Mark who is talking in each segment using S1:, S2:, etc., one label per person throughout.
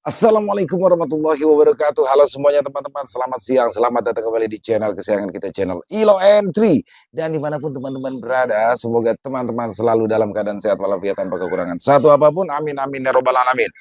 S1: Assalamualaikum warahmatullahi wabarakatuh. Halo semuanya teman-teman, selamat siang, selamat datang kembali di channel kesayangan kita, channel Ilo Entry. Dan dimanapun teman-teman berada, semoga teman-teman selalu dalam keadaan sehat walafiat tanpa kekurangan satu apapun. Amin amin ya robbal alamin.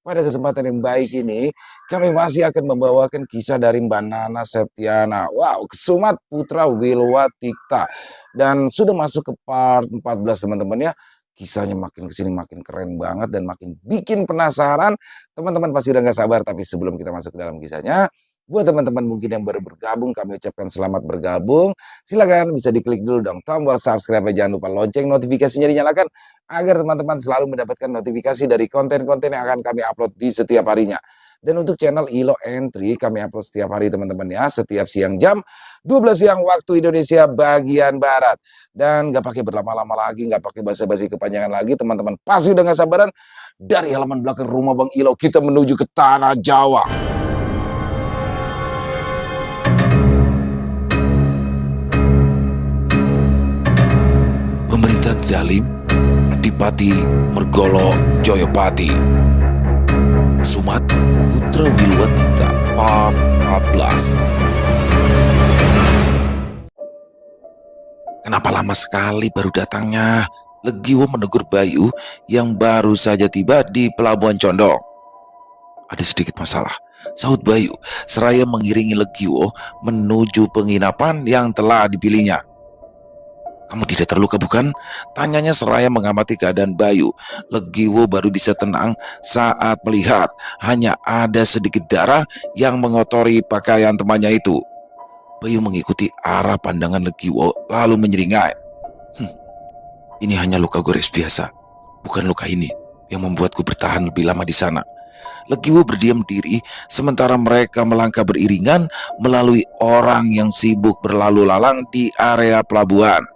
S1: Pada kesempatan yang baik ini, kami masih akan membawakan kisah dari Mbak Nana Septiana. Wow, Kesumat Putra Wilwatikta. Dan sudah masuk ke part 14 teman-teman ya. Kisahnya makin kesini makin keren banget dan makin bikin penasaran. Teman-teman pasti udah gak sabar, tapi sebelum kita masuk ke dalam kisahnya, buat teman-teman mungkin yang baru bergabung, kami ucapkan selamat bergabung. Silakan bisa diklik dulu dong tombol subscribe, jangan lupa lonceng notifikasinya dinyalakan agar teman-teman selalu mendapatkan notifikasi dari konten-konten yang akan kami upload di setiap harinya. Dan untuk channel Ilo Entry kami upload setiap hari teman-teman ya, setiap siang jam 12 siang waktu Indonesia bagian Barat. Dan gak pakai berlama-lama lagi, gak pakai basa-basi kepanjangan lagi, teman-teman pasti udah gak sabaran. Dari halaman belakang rumah Bang Ilo kita menuju ke tanah Jawa.
S2: Pemerintahan zalim Adipati Mergolo Joyopati. Kesumat Putra Wilwatikta part 14. Kenapa lama sekali baru datangnya? Legiwo menegur Bayu yang baru saja tiba di Pelabuhan Condong. Ada sedikit masalah, sahut Bayu seraya mengiringi Legiwo menuju penginapan yang telah dipilihnya. Kamu tidak terluka bukan? Tanyanya seraya mengamati keadaan Bayu. Legiwo baru bisa tenang saat melihat hanya ada sedikit darah yang mengotori pakaian temannya itu. Bayu mengikuti arah pandangan Legiwo lalu menyeringai. Ini hanya luka gores biasa, bukan luka ini yang membuatku bertahan lebih lama di sana. Legiwo berdiam diri sementara mereka melangkah beriringan melalui orang yang sibuk berlalu lalang di area pelabuhan.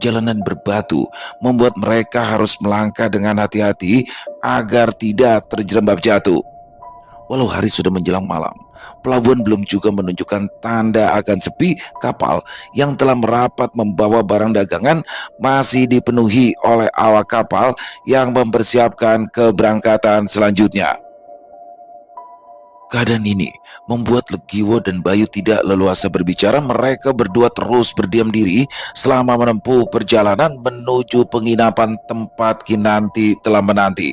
S2: Jalanan berbatu membuat mereka harus melangkah dengan hati-hati agar tidak terjerembab jatuh. Walau hari sudah menjelang malam, pelabuhan belum juga menunjukkan tanda akan sepi. Kapal yang telah merapat membawa barang dagangan masih dipenuhi oleh awak kapal yang mempersiapkan keberangkatan selanjutnya. Keadaan ini membuat Legiwo dan Bayu tidak leluasa berbicara. Mereka berdua terus berdiam diri selama menempuh perjalanan menuju penginapan tempat Kinanti telah menanti.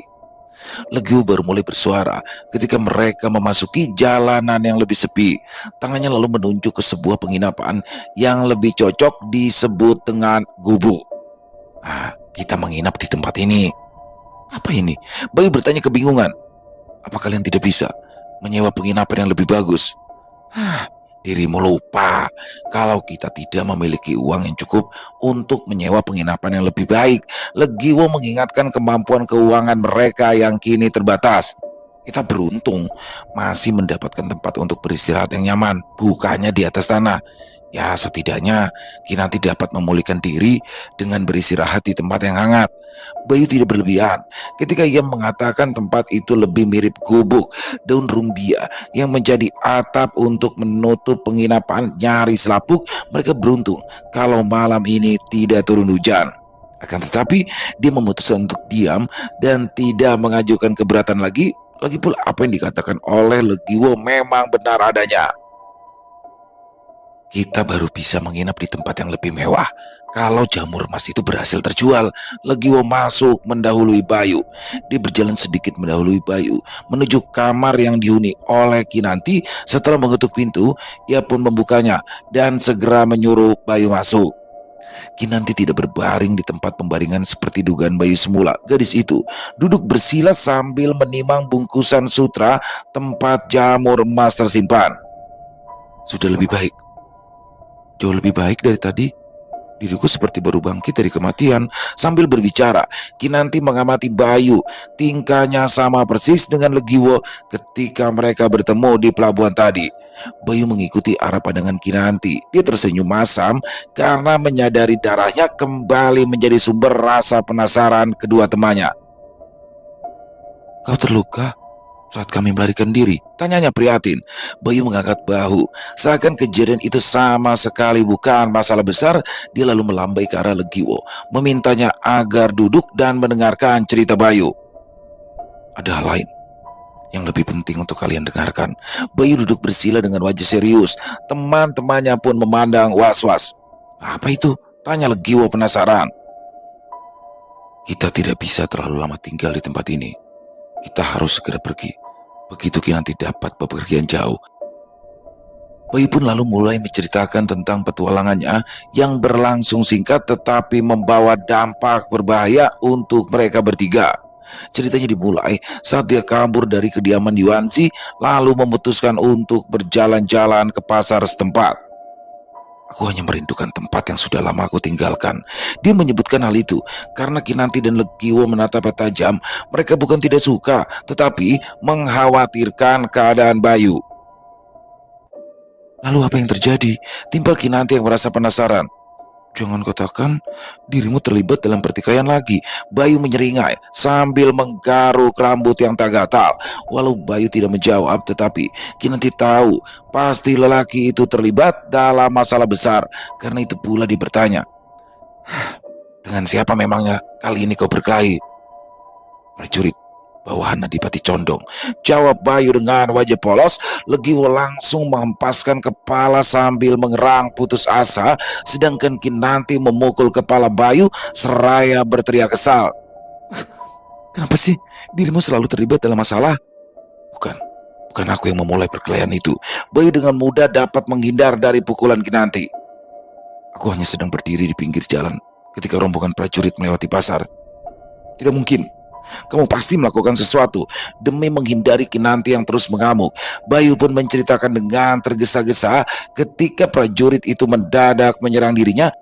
S2: Legiwo baru mulai bersuara ketika mereka memasuki jalanan yang lebih sepi. Tangannya lalu menunjuk ke sebuah penginapan yang lebih cocok disebut dengan gubuk. Kita menginap di tempat ini. Apa ini? Bayu bertanya kebingungan. Apa kalian tidak bisa menyewa penginapan yang lebih bagus? Dirimu lupa kalau kita tidak memiliki uang yang cukup untuk menyewa penginapan yang lebih baik. Legiwo mengingatkan kemampuan keuangan mereka yang kini terbatas. Kita beruntung masih mendapatkan tempat untuk beristirahat yang nyaman, bukannya di atas tanah. Ya setidaknya Kinanti dapat memulihkan diri dengan beristirahat di tempat yang hangat. Bayu tidak berlebihan ketika ia mengatakan tempat itu lebih mirip gubuk. Daun rumbia yang menjadi atap untuk menutup penginapan nyaris lapuk. Mereka beruntung kalau malam ini tidak turun hujan. Akan tetapi dia memutuskan untuk diam dan tidak mengajukan keberatan lagi. Lagipula apa yang dikatakan oleh Legiwo memang benar adanya. Kita baru bisa menginap di tempat yang lebih mewah kalau jamur emas itu berhasil terjual. Legiwo masuk mendahului Bayu. Dia berjalan sedikit mendahului Bayu menuju kamar yang dihuni oleh Kinanti. Setelah mengetuk pintu, ia pun membukanya dan segera menyuruh Bayu masuk. Kinanti tidak berbaring di tempat pembaringan seperti dugaan Bayu semula. Gadis itu duduk bersila sambil menimang bungkusan sutra tempat jamur emas tersimpan. Sudah lebih baik, jauh lebih baik dari tadi. Diriku seperti baru bangkit dari kematian. Sambil berbicara, Kinanti mengamati Bayu. Tingkahnya sama persis dengan Legiwo ketika mereka bertemu di pelabuhan tadi. Bayu mengikuti arah pandangan Kinanti. Dia tersenyum masam karena menyadari darahnya kembali menjadi sumber rasa penasaran kedua temannya. Kau terluka saat kami melarikan diri? Tanyanya prihatin. Bayu mengangkat bahu, seakan kejadian itu sama sekali bukan masalah besar. Dia lalu melambai ke arah Legiwo, memintanya agar duduk dan mendengarkan cerita Bayu. Ada hal lain. Yang lebih penting untuk kalian dengarkan, Bayu duduk bersila dengan wajah serius. Teman-temannya pun memandang was-was. Apa itu? Tanya Legiwo penasaran. Kita tidak bisa terlalu lama tinggal di tempat ini. Kita harus segera pergi. Begitu Kinanti dapat bepergian jauh. Bayu pun lalu mulai menceritakan tentang petualangannya yang berlangsung singkat tetapi membawa dampak berbahaya untuk mereka bertiga. Ceritanya dimulai saat dia kabur dari kediaman Yuanzi lalu memutuskan untuk berjalan-jalan ke pasar setempat. Aku hanya merindukan tempat yang sudah lama aku tinggalkan. Dia menyebutkan hal itu karena Kinanti dan Legiwo menatapnya tajam. Mereka bukan tidak suka, tetapi mengkhawatirkan keadaan Bayu. Lalu apa yang terjadi? Timpal Kinanti yang merasa penasaran. Jangan katakan dirimu terlibat dalam pertikaian lagi. Bayu menyeringai sambil menggaruk rambut yang tak gatal. Walau Bayu tidak menjawab, tetapi Kinanti tahu pasti lelaki itu terlibat dalam masalah besar. Karena itu pula dia bertanya, dengan siapa memangnya kali ini kau berkelahi? Prajurit bawahan Adipati Condong, jawab Bayu dengan wajah polos. Legiwo langsung menghempaskan kepala sambil mengerang putus asa, sedangkan Kinanti memukul kepala Bayu seraya berteriak kesal. Kenapa sih dirimu selalu terlibat dalam masalah? Bukan aku yang memulai perkelahian itu. Bayu dengan mudah dapat menghindar dari pukulan Kinanti. Aku hanya sedang berdiri di pinggir jalan ketika rombongan prajurit melewati pasar. Tidak mungkin. Kamu pasti melakukan sesuatu demi menghindari Kinanti yang terus mengamuk. Bayu pun menceritakan dengan tergesa-gesa ketika prajurit itu mendadak menyerang dirinya.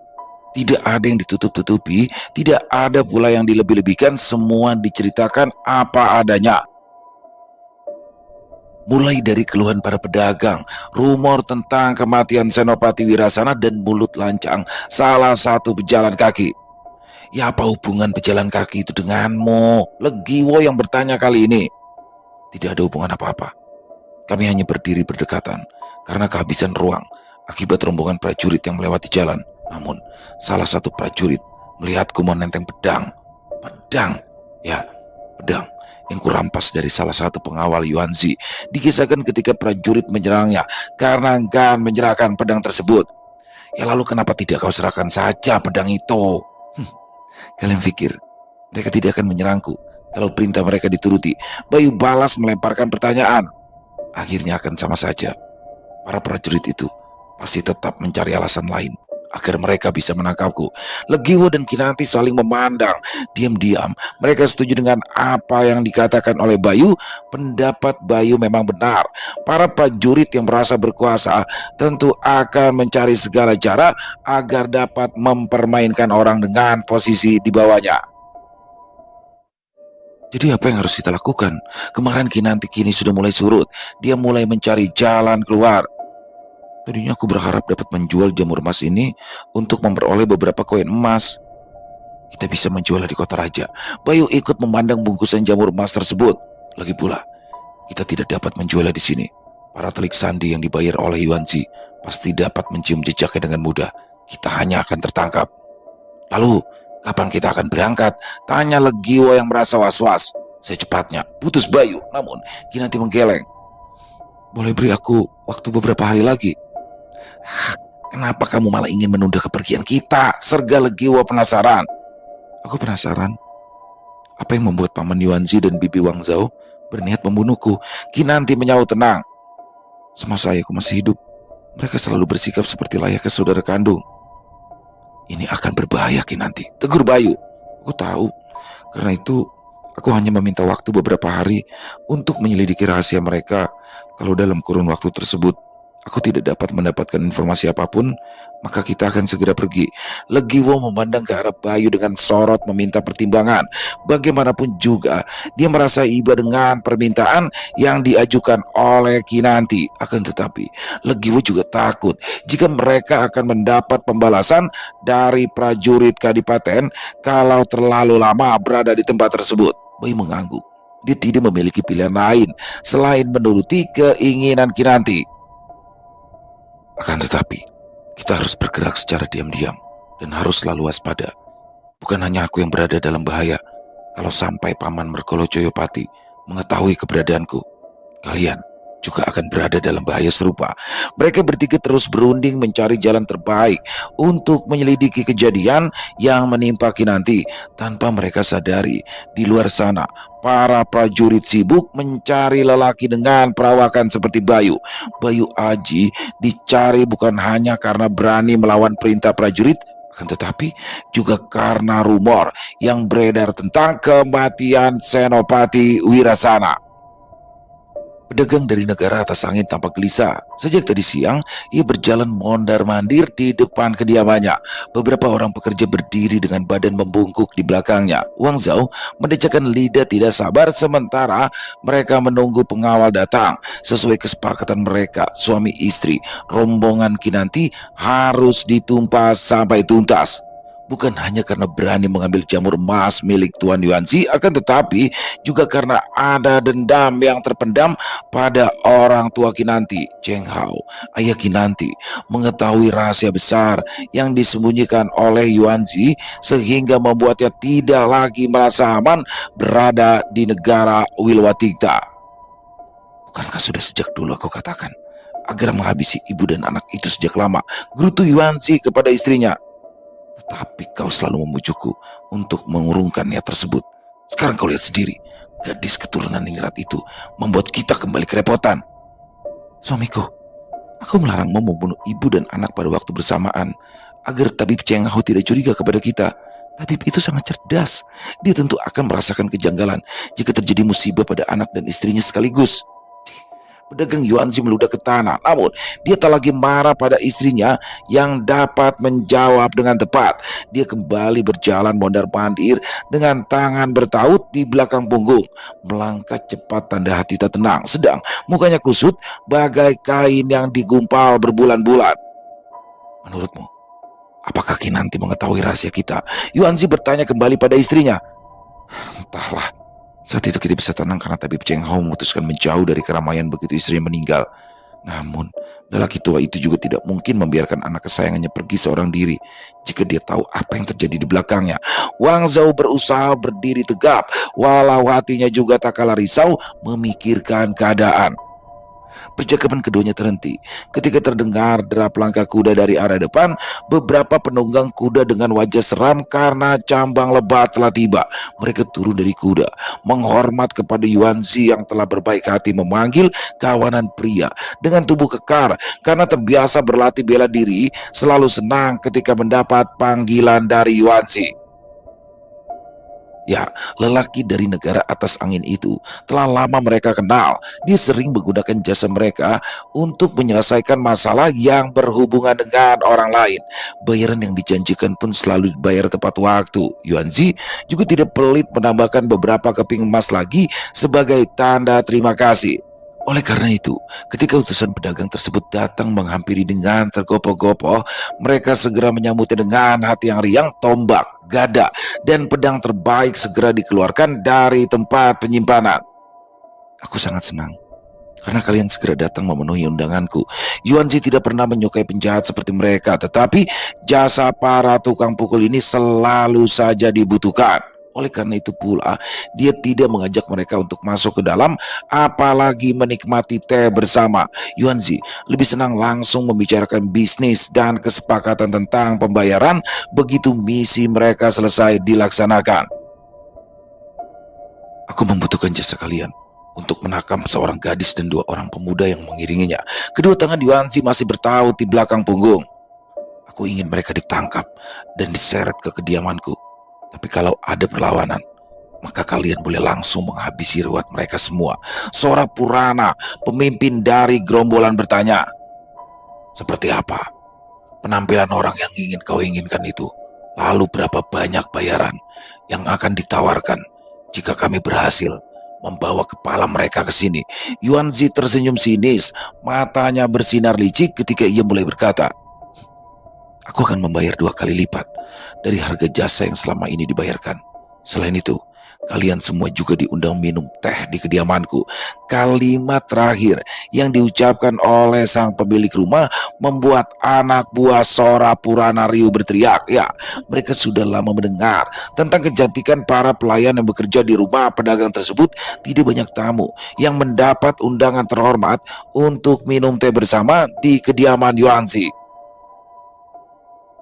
S2: Tidak ada yang ditutup-tutupi, tidak ada pula yang dilebih-lebihkan, semua diceritakan apa adanya. Mulai dari keluhan para pedagang, rumor tentang kematian Senopati Wirasana dan mulut lancang salah satu pejalan kaki. Ya apa hubungan pejalan kaki itu denganmu? Legiwo yang bertanya kali ini. Tidak ada hubungan apa-apa. Kami hanya berdiri berdekatan karena kehabisan ruang akibat rombongan prajurit yang melewati jalan. Namun salah satu prajurit melihatku menenteng pedang. Pedang? Ya, pedang yang kurampas dari salah satu pengawal Yuanzi. Dikisahkan ketika prajurit menyerangnya karena enggan menyerahkan pedang tersebut. Ya lalu kenapa tidak kau serahkan saja pedang itu? Kalian pikir mereka tidak akan menyerangku kalau perintah mereka dituruti? Bayu balas melemparkan pertanyaan. Akhirnya akan sama saja. Para prajurit itu pasti tetap mencari alasan lain agar mereka bisa menangkapku. Legiwo dan Kinanti saling memandang. Diam-diam mereka setuju dengan apa yang dikatakan oleh Bayu. Pendapat Bayu memang benar. Para prajurit yang merasa berkuasa tentu akan mencari segala cara agar dapat mempermainkan orang dengan posisi di bawahnya. Jadi apa yang harus kita lakukan? Kemarin Kinanti kini sudah mulai surut. Dia mulai mencari jalan keluar. Tadinya aku berharap dapat menjual jamur emas ini untuk memperoleh beberapa koin emas. Kita bisa menjualnya di kota raja. Bayu ikut memandang bungkusan jamur emas tersebut. Lagi pula, kita tidak dapat menjualnya di sini. Para telik sandi yang dibayar oleh Yuanzi pasti dapat mencium jejaknya dengan mudah. Kita hanya akan tertangkap. Lalu, kapan kita akan berangkat? Tanya Legiwo yang merasa was-was. Secepatnya, putus Bayu. Namun, Kinanti menggeleng. Boleh beri aku waktu beberapa hari lagi? Kenapa kamu malah ingin menunda kepergian kita? Serga Legiwo penasaran. Aku penasaran. Apa yang membuat Paman Yuanzi dan Bibi Wang Zhao berniat membunuhku? Kinanti menyaut tenang. Semasa ayahku masih hidup, mereka selalu bersikap seperti layaknya saudara kandung. Ini akan berbahaya, Kinanti, tegur Bayu. Aku tahu. Karena itu, aku hanya meminta waktu beberapa hari untuk menyelidiki rahasia mereka. Kalau dalam kurun waktu tersebut aku tidak dapat mendapatkan informasi apapun, maka kita akan segera pergi. Legiwo memandang ke arah Bayu dengan sorot meminta pertimbangan. Bagaimanapun juga, dia merasa iba dengan permintaan yang diajukan oleh Kinanti. Akan tetapi, Legiwo juga takut jika mereka akan mendapat pembalasan dari prajurit Kadipaten kalau terlalu lama berada di tempat tersebut. Bayu mengangguk. Dia tidak memiliki pilihan lain selain menuruti keinginan Kinanti. Akan tetapi, kita harus bergerak secara diam-diam dan harus selalu waspada. Bukan hanya aku yang berada dalam bahaya. Kalau sampai Paman Merkolo Joyopati mengetahui keberadaanku, kalian juga akan berada dalam bahaya serupa. Mereka bertiga terus berunding mencari jalan terbaik untuk menyelidiki kejadian yang menimpa Kinanti. Tanpa mereka sadari, di luar sana para prajurit sibuk mencari lelaki dengan perawakan seperti Bayu. Bayu Aji dicari bukan hanya karena berani melawan perintah prajurit, akan tetapi juga karena rumor yang beredar tentang kematian Senopati Wirasana. Pedagang dari negara atas angin tampak gelisah. Sejak tadi siang, ia berjalan mondar-mandir di depan kediamannya. Beberapa orang pekerja berdiri dengan badan membungkuk di belakangnya. Wang Zhao mendecakkan lidah tidak sabar sementara mereka menunggu pengawal datang. Sesuai kesepakatan mereka, suami istri, rombongan Kinanti harus ditumpas sampai tuntas. Bukan hanya karena berani mengambil jamur emas milik Tuan Yuanzi, akan tetapi juga karena ada dendam yang terpendam pada orang tua Kinanti. Cheng Hao, ayah Kinanti, mengetahui rahasia besar yang disembunyikan oleh Yuanzi sehingga membuatnya tidak lagi merasa aman berada di negara Wilwatigta. Bukankah sudah sejak dulu aku katakan agar menghabisi ibu dan anak itu sejak lama? Gerutu Yuanzi kepada istrinya. Tetapi kau selalu membujukku untuk mengurungkan niat tersebut. Sekarang kau lihat sendiri, gadis keturunan Ningrat itu membuat kita kembali kerepotan. Suamiku, aku melarangmu membunuh ibu dan anak pada waktu bersamaan agar tabib Cheng Hao tidak curiga kepada kita. Tabib itu sangat cerdas. Dia tentu akan merasakan kejanggalan jika terjadi musibah pada anak dan istrinya sekaligus. Pedagang Yuanzi meludah ke tanah, namun dia tak lagi marah pada istrinya yang dapat menjawab dengan tepat. Dia kembali berjalan mondar-mandir dengan tangan bertaut di belakang punggung. Melangkah cepat tanda hati tak tenang, sedang mukanya kusut bagai kain yang digumpal berbulan-bulan. Menurutmu, apakah Kinanti mengetahui rahasia kita? Yuanzi bertanya kembali pada istrinya. Entahlah. Saat itu kita bisa tenang karena tabib Cheng Hao memutuskan menjauh dari keramaian begitu istrinya meninggal. Namun, lelaki tua itu juga tidak mungkin membiarkan anak kesayangannya pergi seorang diri jika dia tahu apa yang terjadi di belakangnya. Wang Zhao berusaha berdiri tegap, walau hatinya juga tak kalah risau memikirkan keadaan. Percakapan keduanya terhenti ketika terdengar derap langkah kuda dari arah depan. Beberapa penunggang kuda dengan wajah seram karena cambang lebat telah tiba. Mereka turun dari kuda, menghormat kepada Yuanzi yang telah berbaik hati memanggil kawanan pria dengan tubuh kekar karena terbiasa berlatih bela diri. Selalu senang ketika mendapat panggilan dari Yuanzi. Ya, lelaki dari negara atas angin itu telah lama mereka kenal. Dia sering menggunakan jasa mereka untuk menyelesaikan masalah yang berhubungan dengan orang lain. Bayaran yang dijanjikan pun selalu dibayar tepat waktu. Yuanzi juga tidak pelit menambahkan beberapa keping emas lagi sebagai tanda terima kasih. Oleh karena itu, ketika utusan pedagang tersebut datang menghampiri dengan tergopoh-gopoh, mereka segera menyambutnya dengan hati yang riang. Tombak, gada, dan pedang terbaik segera dikeluarkan dari tempat penyimpanan. Aku sangat senang karena kalian segera datang memenuhi undanganku. Yuanzi tidak pernah menyukai penjahat seperti mereka, tetapi jasa para tukang pukul ini selalu saja dibutuhkan. Oleh karena itu pula, dia tidak mengajak mereka untuk masuk ke dalam, apalagi menikmati teh bersama. Yuanzi lebih senang langsung membicarakan bisnis dan kesepakatan tentang pembayaran begitu misi mereka selesai dilaksanakan. Aku membutuhkan jasa kalian untuk menakam seorang gadis dan 2 orang pemuda yang mengiringinya. Kedua tangan Yuanzi masih bertaut di belakang punggung. Aku ingin mereka ditangkap dan diseret ke kediamanku. Tapi kalau ada perlawanan, maka kalian boleh langsung menghabisi ruwet mereka semua. Sora Purana, pemimpin dari gerombolan bertanya. Seperti apa penampilan orang yang ingin kau inginkan itu? Lalu berapa banyak bayaran yang akan ditawarkan jika kami berhasil membawa kepala mereka ke sini? Yuanzi tersenyum sinis, matanya bersinar licik ketika ia mulai berkata, aku akan membayar 2 kali lipat dari harga jasa yang selama ini dibayarkan. Selain itu, kalian semua juga diundang minum teh di kediamanku. Kalimat terakhir yang diucapkan oleh sang pemilik rumah membuat anak buah Sora Purana Riu berteriak. Ya, mereka sudah lama mendengar tentang kecantikan para pelayan yang bekerja di rumah pedagang tersebut. Tidak banyak tamu yang mendapat undangan terhormat untuk minum teh bersama di kediaman Yuanzi.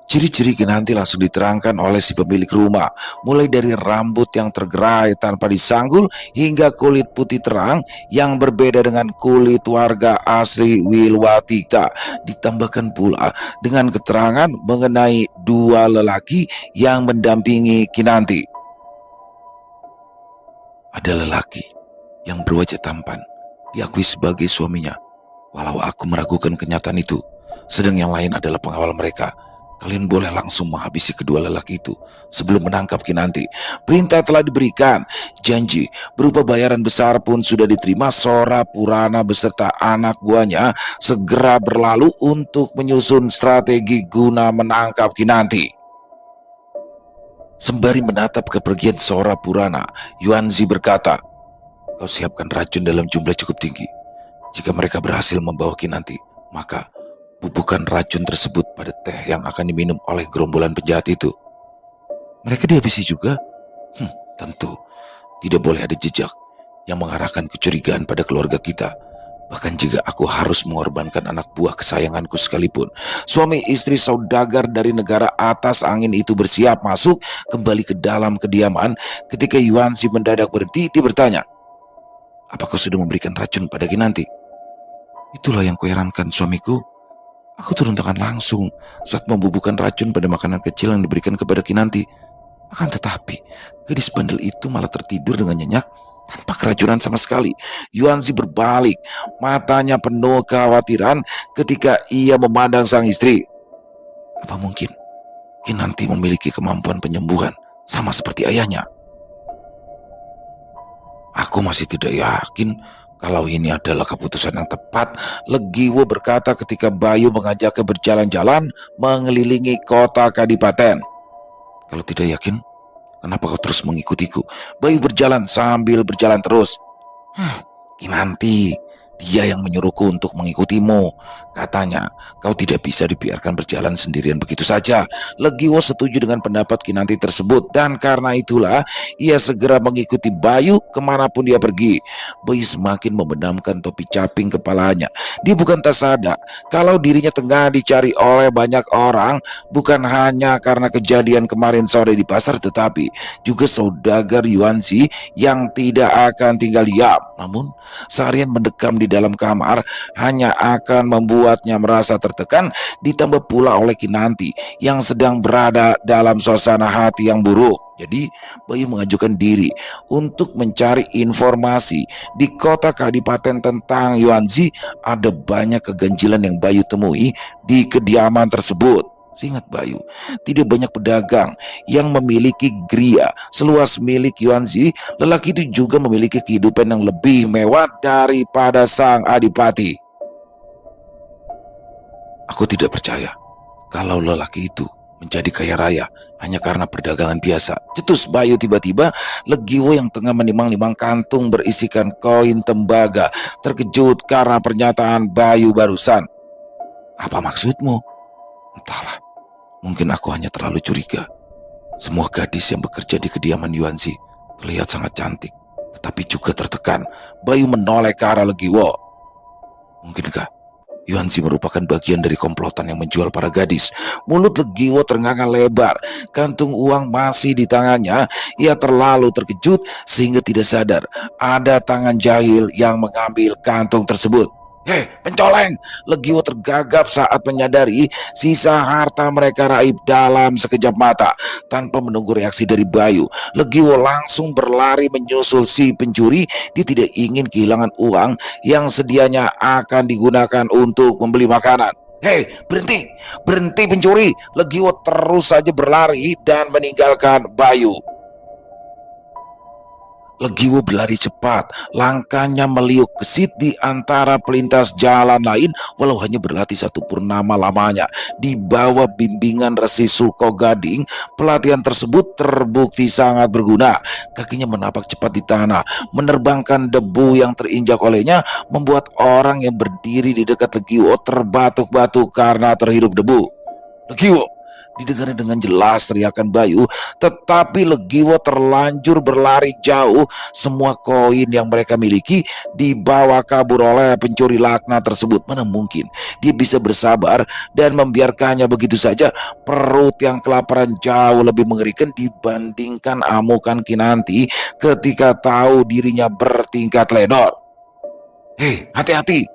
S2: Ciri-ciri Kinanti langsung diterangkan oleh si pemilik rumah, mulai dari rambut yang tergerai tanpa disanggul hingga kulit putih terang yang berbeda dengan kulit warga asli Wilwatika. Ditambahkan pula dengan keterangan mengenai dua lelaki yang mendampingi Kinanti. Ada lelaki yang berwajah tampan, diakui sebagai suaminya, walau aku meragukan kenyataan itu. Sedang yang lain adalah pengawal mereka. Kalian boleh langsung menghabisi kedua lelaki itu sebelum menangkap Kinanti. Perintah telah diberikan. Janji berupa bayaran besar pun sudah diterima. Sora Purana beserta anak buahnya segera berlalu untuk menyusun strategi guna menangkap Kinanti. Sembari menatap kepergian Sora Purana, Yuanzi berkata, "Kau siapkan racun dalam jumlah cukup tinggi. Jika mereka berhasil membawa Kinanti, maka bubuhkan racun tersebut pada teh yang akan diminum oleh gerombolan penjahat itu." Mereka dihabisi juga? Tentu. Tidak boleh ada jejak yang mengarahkan kecurigaan pada keluarga kita. Bahkan jika aku harus mengorbankan anak buah kesayanganku sekalipun. Suami istri saudagar dari negara atas angin itu bersiap masuk kembali ke dalam kediaman. Ketika Yuanzi mendadak berhenti, dia bertanya, "Apakah sudah memberikan racun pada Kinanti?" "Itulah yang kuherankan, suamiku. Aku turun tangan langsung saat membubuhkan racun pada makanan kecil yang diberikan kepada Kinanti. Akan tetapi, gadis bandel itu malah tertidur dengan nyenyak tanpa keracunan sama sekali." Yuanzi berbalik, matanya penuh kekhawatiran ketika ia memandang sang istri. Apa mungkin Kinanti memiliki kemampuan penyembuhan sama seperti ayahnya? Aku masih tidak yakin kalau ini adalah keputusan yang tepat, Legiwo berkata ketika Bayu mengajaknya berjalan-jalan mengelilingi kota Kadipaten. "Kalau tidak yakin, kenapa kau terus mengikutiku?" Bayu berjalan sambil berjalan terus. "Kinanti, dia yang menyuruhku untuk mengikutimu. Katanya, kau tidak bisa dibiarkan berjalan sendirian begitu saja." Legiwo setuju dengan pendapat Kinanti tersebut, dan karena itulah ia segera mengikuti Bayu kemanapun dia pergi. Bayu semakin membenamkan topi caping kepalanya. Dia bukan tak sadar kalau dirinya tengah dicari oleh banyak orang, bukan hanya karena kejadian kemarin sore di pasar, tetapi juga saudagar Yuanzi yang tidak akan tinggal diam. Namun, seharian mendekam di dalam kamar hanya akan membuatnya merasa tertekan, ditambah pula oleh Kinanti yang sedang berada dalam suasana hati yang buruk. Jadi, Bayu mengajukan diri untuk mencari informasi di kota Kadipaten tentang Yuanzi. Ada banyak keganjilan yang Bayu temui di kediaman tersebut. Seingat Bayu, tidak banyak pedagang yang memiliki gria seluas milik Yuanzi. Lelaki itu juga memiliki kehidupan yang lebih mewah daripada sang adipati. Aku tidak percaya kalau lelaki itu menjadi kaya raya hanya karena perdagangan biasa, cetus Bayu tiba-tiba. Legiwo yang tengah menimang-nimang kantung berisikan koin tembaga terkejut karena pernyataan Bayu barusan. "Apa maksudmu?" "Entahlah, mungkin aku hanya terlalu curiga. Semua gadis yang bekerja di kediaman Yuanzi terlihat sangat cantik, tetapi juga tertekan." Bayu menoleh ke arah Legiwo. "Mungkinkah Yuanzi merupakan bagian dari komplotan yang menjual para gadis?" Mulut Legiwo ternganga lebar. Kantung uang masih di tangannya. Ia terlalu terkejut sehingga tidak sadar ada tangan jahil yang mengambil kantung tersebut. "Hei, pencoleng!" Legiwo tergagap saat menyadari sisa harta mereka raib dalam sekejap mata. Tanpa menunggu reaksi dari Bayu, Legiwo langsung berlari menyusul si pencuri. Dia tidak ingin kehilangan uang yang sedianya akan digunakan untuk membeli makanan. "Hei, berhenti! Berhenti pencuri!" Legiwo terus saja berlari dan meninggalkan Bayu. Legiwo berlari cepat, langkahnya meliuk gesit di antara pelintas jalan lain walau hanya berlatih satu purnama lamanya. Di bawah bimbingan Resi Suko Gading, pelatihan tersebut terbukti sangat berguna. Kakinya menapak cepat di tanah, menerbangkan debu yang terinjak olehnya, membuat orang yang berdiri di dekat Legiwo terbatuk-batuk karena terhirup debu. Legiwo! Didengarnya dengan jelas teriakan Bayu, tetapi Legiwo terlanjur berlari jauh. Semua koin yang mereka miliki dibawa kabur oleh pencuri laknat tersebut. Mana mungkin dia bisa bersabar dan membiarkannya begitu saja. Perut yang kelaparan jauh lebih mengerikan dibandingkan amukan Kinanti ketika tahu dirinya bertingkat ledor. Hei, hati-hati!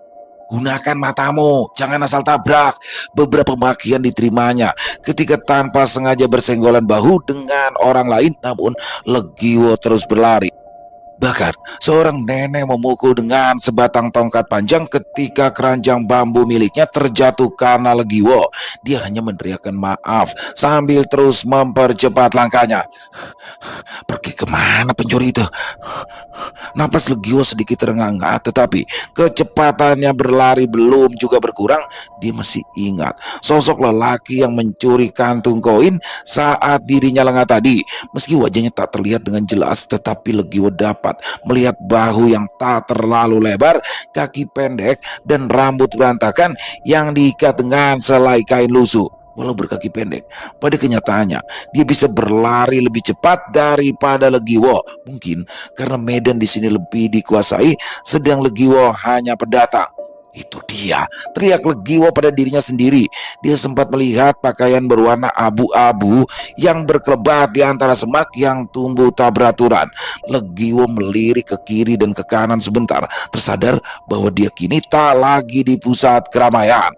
S2: Gunakan matamu, jangan asal tabrak. Beberapa makian diterimanya ketika tanpa sengaja bersenggolan bahu dengan orang lain, namun Legiwo terus berlari. Bahkan seorang nenek memukul dengan sebatang tongkat panjang ketika keranjang bambu miliknya terjatuh karena Legiwo. Dia hanya meneriakkan maaf sambil terus mempercepat langkahnya. Pergi kemana pencuri itu? Napas Legiwo sedikit terengah-engah, tetapi kecepatannya berlari belum juga berkurang. Dia masih ingat sosok lelaki yang mencuri kantung koin saat dirinya lengah tadi. Meski wajahnya tak terlihat dengan jelas, tetapi Legiwo dapat melihat bahu yang tak terlalu lebar, kaki pendek, dan rambut berantakan yang diikat dengan selai kain lusuh. Walau berkaki pendek, pada kenyataannya dia bisa berlari lebih cepat daripada Legiwo. Mungkin karena medan di sini lebih dikuasai, sedang Legiwo hanya pendatang. Itu dia, teriak Legiwo pada dirinya sendiri. Dia sempat melihat pakaian berwarna abu-abu yang berkelebat di antara semak yang tumbuh tak beraturan. Legiwo melirik ke kiri dan ke kanan sebentar, tersadar bahwa dia kini tak lagi di pusat keramaian.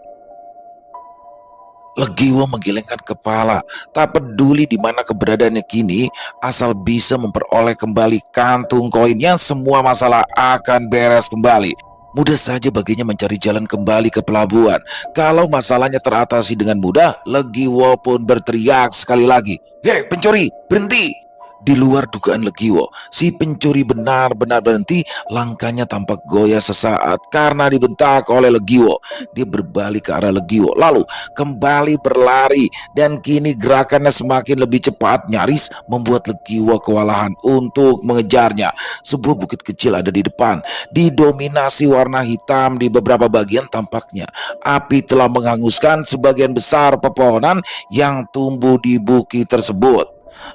S2: Legiwo menggelengkan kepala, tak peduli di mana keberadaannya kini, asal bisa memperoleh kembali kantung koinnya, semua masalah akan beres kembali. Mudah saja baginya mencari jalan kembali ke pelabuhan. Kalau masalahnya teratasi dengan mudah, Legiwo pun berteriak sekali lagi, "Hei pencuri, berhenti!" Di luar dugaan Legiwo, si pencuri benar-benar berhenti. Langkahnya tampak goyah sesaat karena dibentak oleh Legiwo. Dia berbalik ke arah Legiwo, lalu kembali berlari, dan kini gerakannya semakin lebih cepat, nyaris membuat Legiwo kewalahan untuk mengejarnya. Sebuah bukit kecil ada di depan, didominasi warna hitam di beberapa bagian. Tampaknya api telah menghanguskan sebagian besar pepohonan yang tumbuh di bukit tersebut.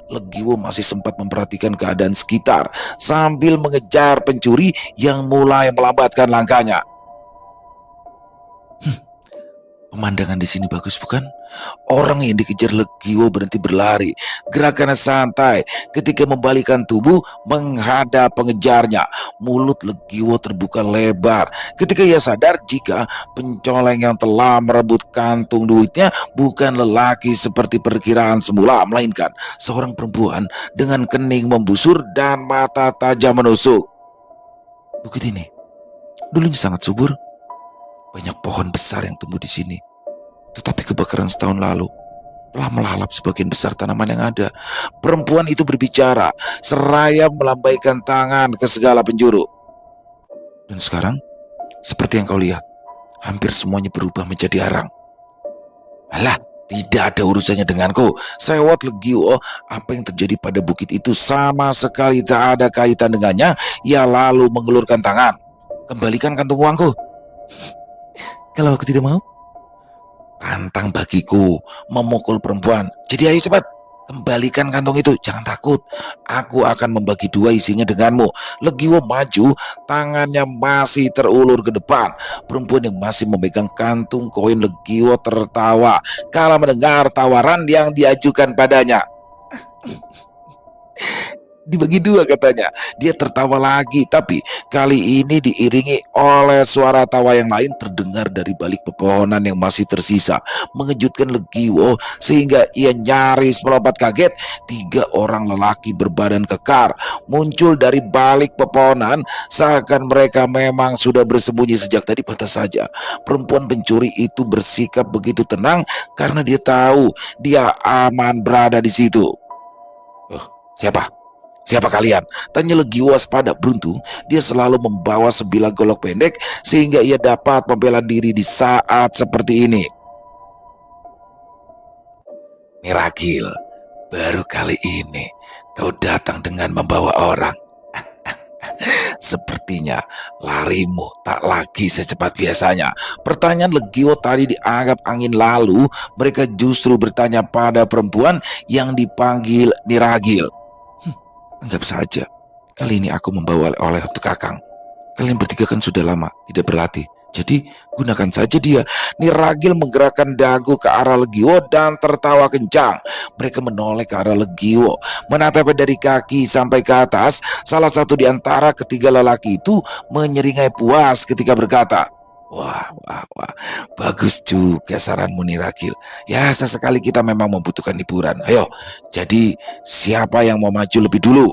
S2: Legiwo masih sempat memperhatikan keadaan sekitar sambil mengejar pencuri yang mulai melambatkan langkahnya. Pemandangan di sini bagus bukan? Orang yang dikejar Legiwo berhenti berlari. Gerakannya santai ketika membalikkan tubuh menghadap pengejarnya. Mulut Legiwo terbuka lebar ketika ia sadar jika pencoleng yang telah merebut kantung duitnya bukan lelaki seperti perkiraan semula, melainkan seorang perempuan dengan kening membusur dan mata tajam menusuk. Bukit ini dulunya sangat subur. Banyak pohon besar yang tumbuh di sini. Tetapi kebakaran setahun lalu telah melalap sebagian besar tanaman yang ada. Perempuan itu berbicara seraya melambaikan tangan ke segala penjuru. Dan sekarang, seperti yang kau lihat, hampir semuanya berubah menjadi arang. Alah, tidak ada urusannya denganku, sewot Legiwo. Apa yang terjadi pada bukit itu sama sekali tak ada kaitan dengannya. Ia lalu mengelurkan tangan. Kembalikan kantung uangku. Kalau aku tidak mau, pantang bagiku memukul perempuan. Jadi ayo cepat, kembalikan kantong itu. Jangan takut, aku akan membagi dua isinya denganmu. Legiwo maju, tangannya masih terulur ke depan. Perempuan yang masih memegang kantung koin Legiwo tertawa kala mendengar tawaran yang diajukan padanya. Dibagi dua katanya. Dia tertawa lagi, tapi kali ini diiringi oleh suara tawa yang lain terdengar dari balik pepohonan yang masih tersisa. Mengejutkan Legiwo sehingga ia nyaris melompat kaget. 3 orang lelaki berbadan kekar muncul dari balik pepohonan, seakan mereka memang sudah bersembunyi sejak tadi. Pantas saja perempuan pencuri itu bersikap begitu tenang karena dia tahu dia aman berada di situ. Siapa? "Siapa kalian?" tanya Legio waspada. Beruntung dia selalu membawa sebilah golok pendek sehingga ia dapat membela diri di saat seperti ini. "Niragil, baru kali ini kau datang dengan membawa orang. Sepertinya larimu tak lagi secepat biasanya." Pertanyaan Legio tadi dianggap angin lalu. Mereka justru bertanya pada perempuan yang dipanggil Niragil. "Anggap saja kali ini aku membawa oleh-oleh untuk Kakang. Kalian bertiga kan sudah lama tidak berlatih, jadi gunakan saja dia." Niragil menggerakkan dagu ke arah Legio dan tertawa kencang. Mereka menoleh ke arah Legio, menatapnya dari kaki sampai ke atas. Salah satu di antara ketiga lelaki itu menyeringai puas ketika berkata, "Wah, wah, wah, bagus juga saranmu Niragil. Ya, sesekali kita memang membutuhkan hiburan. Ayo, jadi siapa yang mau maju lebih dulu?"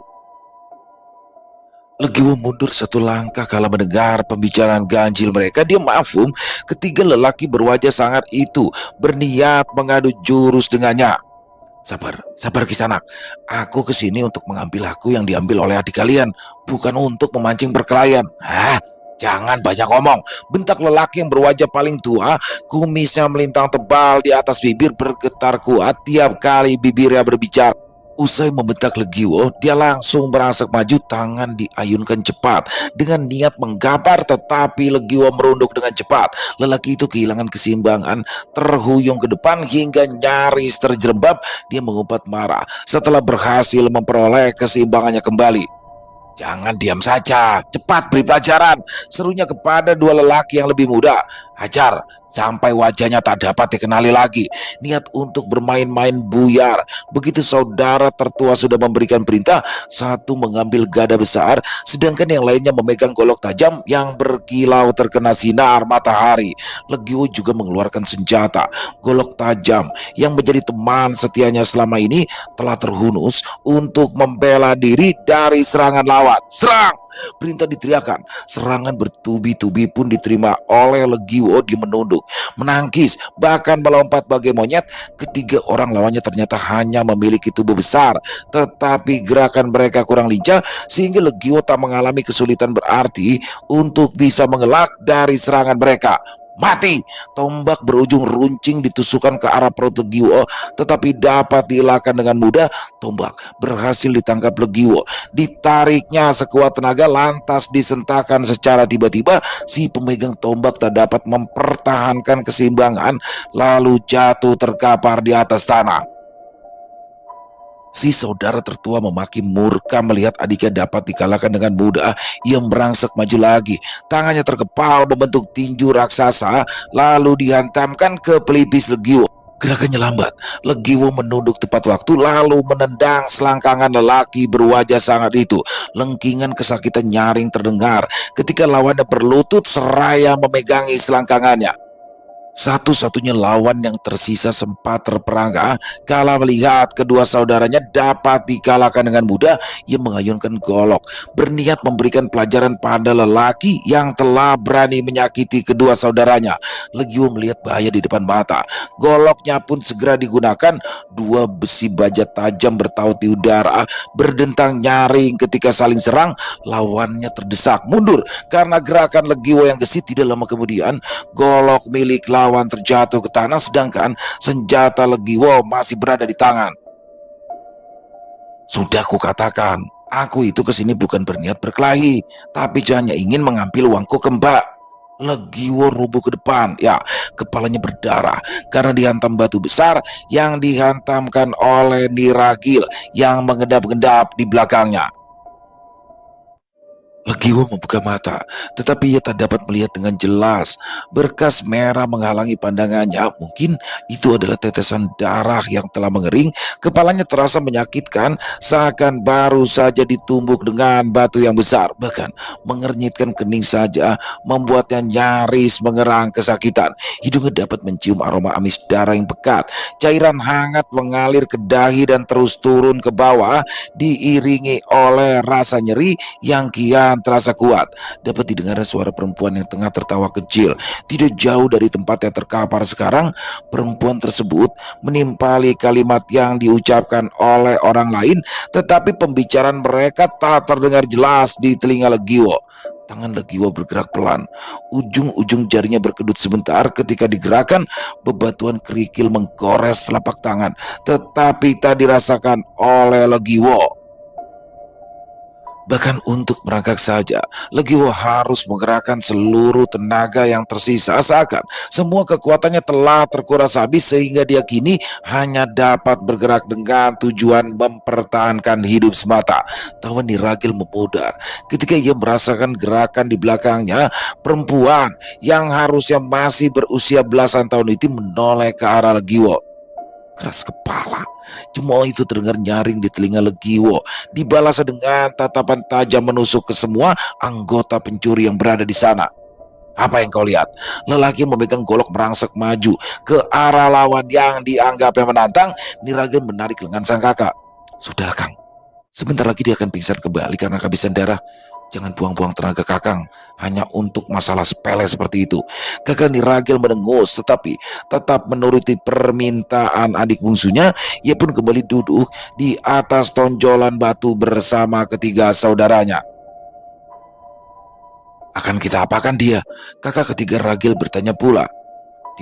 S2: Legio mundur satu langkah kala mendengar pembicaraan ganjil mereka. Dia mafhum ketiga lelaki berwajah sangar itu berniat mengadu jurus dengannya. "Sabar, sabar Kisanak. Aku kesini untuk mengambil aku yang diambil oleh adik kalian, bukan untuk memancing perkelahian." Jangan banyak ngomong," bentak lelaki yang berwajah paling tua. Kumisnya melintang tebal di atas bibir bergetar kuat tiap kali bibirnya berbicara. Usai membentak Legio, dia langsung merangsek maju, tangan diayunkan cepat dengan niat menggampar, tetapi Legio merunduk dengan cepat. Lelaki itu kehilangan keseimbangan, terhuyung ke depan hingga nyaris terjerembab. Dia mengumpat marah setelah berhasil memperoleh keseimbangannya kembali. "Jangan diam saja, cepat beri pelajaran," serunya kepada dua lelaki yang lebih muda. "Hajar sampai wajahnya tak dapat dikenali lagi." Niat untuk bermain-main buyar. Begitu saudara tertua sudah memberikan perintah, satu mengambil gada besar, sedangkan yang lainnya memegang golok tajam yang berkilau terkena sinar matahari. Legio juga mengeluarkan senjata. Golok tajam yang menjadi teman setianya selama ini telah terhunus untuk membela diri dari serangan lawan. "Serang!" perintah diteriakan. Serangan bertubi-tubi pun diterima oleh Legio. Dia menunduk, menangkis, bahkan melompat bagai monyet. Ketiga orang lawannya ternyata hanya memiliki tubuh besar, tetapi gerakan mereka kurang lincah sehingga Legio tak mengalami kesulitan berarti untuk bisa mengelak dari serangan mereka. "Mati!" Tombak berujung runcing ditusukkan ke arah perut Legio, tetapi dapat dielakkan dengan mudah. Tombak berhasil ditangkap Legio, ditariknya sekuat tenaga, lantas disentakkan secara tiba-tiba. Si pemegang tombak tak dapat mempertahankan keseimbangan, lalu jatuh terkapar di atas tanah. Si saudara tertua memaki murka melihat adiknya dapat dikalahkan dengan mudah. Ia merangsek maju lagi. Tangannya terkepal membentuk tinju raksasa, lalu dihantamkan ke pelipis Legio. Gerakannya lambat. Legio menunduk tepat waktu, lalu menendang selangkangan lelaki berwajah sangar itu. Lengkingan kesakitan nyaring terdengar ketika lawannya berlutut seraya memegangi selangkangannya. Satu-satunya lawan yang tersisa sempat terperangkap kala melihat kedua saudaranya dapat dikalahkan dengan mudah. Ia mengayunkan golok, berniat memberikan pelajaran pada lelaki yang telah berani menyakiti kedua saudaranya. Legio melihat bahaya di depan mata. Goloknya pun segera digunakan. Dua besi baja tajam bertaut di udara, berdentang nyaring ketika saling serang. Lawannya terdesak mundur karena gerakan Legio yang gesit. Tidak lama kemudian, golok milik lawan terjatuh ke tanah, sedangkan senjata Legio masih berada di tangan. "Sudah kukatakan, aku itu kesini bukan berniat berkelahi, tapi hanya ingin mengambil uangku kembali." Legio rubuh ke depan. Ya, kepalanya berdarah karena dihantam batu besar yang dihantamkan oleh Niragil yang mengendap-endap di belakangnya. Legio membuka mata, tetapi ia tak dapat melihat dengan jelas. Berkas merah menghalangi pandangannya. Mungkin itu adalah tetesan darah yang telah mengering. Kepalanya terasa menyakitkan, seakan baru saja ditumbuk dengan batu yang besar. Bahkan mengernyitkan kening saja membuatnya nyaris mengerang kesakitan. Hidungnya dapat mencium aroma amis darah yang pekat. Cairan hangat mengalir ke dahi dan terus turun ke bawah, diiringi oleh rasa nyeri yang kian dengan terasa kuat. Dapat didengar suara perempuan yang tengah tertawa kecil. Tidak jauh dari tempat yang terkapar sekarang, perempuan tersebut menimpali kalimat yang diucapkan oleh orang lain, tetapi pembicaraan mereka tak terdengar jelas di telinga Legiwo. Tangan Legiwo bergerak pelan. Ujung-ujung jarinya berkedut sebentar. Ketika digerakkan, bebatuan kerikil menggores telapak tangan, tetapi tak dirasakan oleh Legiwo. Bahkan untuk merangkak saja, Legiwo harus menggerakkan seluruh tenaga yang tersisa. Seakan semua kekuatannya telah terkuras habis, sehingga dia kini hanya dapat bergerak dengan tujuan mempertahankan hidup semata. Tawan Niragil memudar ketika ia merasakan gerakan di belakangnya. Perempuan yang harusnya masih berusia belasan tahun itu menoleh ke arah Legiwo. Keras kepala, cemooh itu terdengar nyaring di telinga Legiwo, dibalas dengan tatapan tajam menusuk ke semua anggota pencuri yang berada di sana. Apa yang kau lihat? Lelaki memegang golok merangsek maju ke arah lawan yang dianggapnya menantang. Niragil menarik lengan sang kakak. Sudah, Kang. Sebentar lagi dia akan pingsan kembali karena kehabisan darah. Jangan buang-buang tenaga Kakang hanya untuk masalah sepele seperti itu. Kakang Niragil mendengus, tetapi tetap menuruti permintaan adik bungsunya. Ia pun kembali duduk di atas tonjolan batu bersama ketiga saudaranya. Akan kita apakan dia? Kakak ketiga Ragil bertanya pula.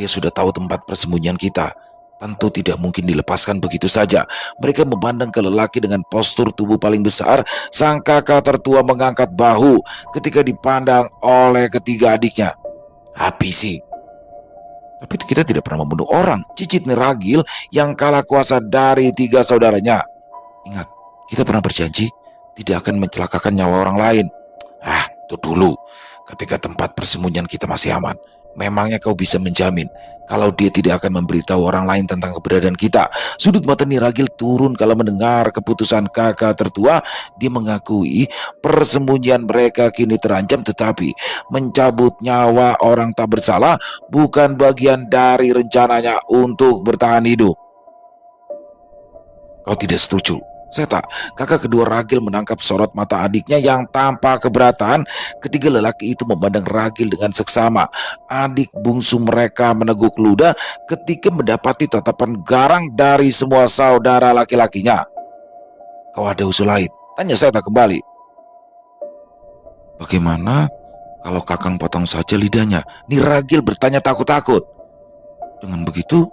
S2: Dia sudah tahu tempat persembunyian kita. Tentu tidak mungkin dilepaskan begitu saja. Mereka memandang ke lelaki dengan postur tubuh paling besar. Sang kakak tertua mengangkat bahu ketika dipandang oleh ketiga adiknya. Habisi. Tapi kita tidak pernah membunuh orang, cicit Niragil yang kalah kuasa dari tiga saudaranya. Ingat, kita pernah berjanji tidak akan mencelakakan nyawa orang lain. Itu dulu, ketika tempat persembunyian kita masih aman. Memangnya kau bisa menjamin kalau dia tidak akan memberitahu orang lain tentang keberadaan kita? Sudut mata Niragil turun kala mendengar keputusan kakak tertua. Dia mengakui persembunyian mereka kini terancam, tetapi mencabut nyawa orang tak bersalah bukan bagian dari rencananya untuk bertahan hidup. Kau tidak setuju? Seta, kakak kedua Ragil menangkap sorot mata adiknya yang tanpa keberatan. Ketiga lelaki itu memandang Ragil dengan seksama. Adik bungsu mereka meneguk ludah ketika mendapati tatapan garang dari semua saudara laki-lakinya. Kau ada usul lain? Tanya Seta kembali. Bagaimana kalau Kakang potong saja lidahnya? Niragil bertanya takut-takut. Dengan begitu,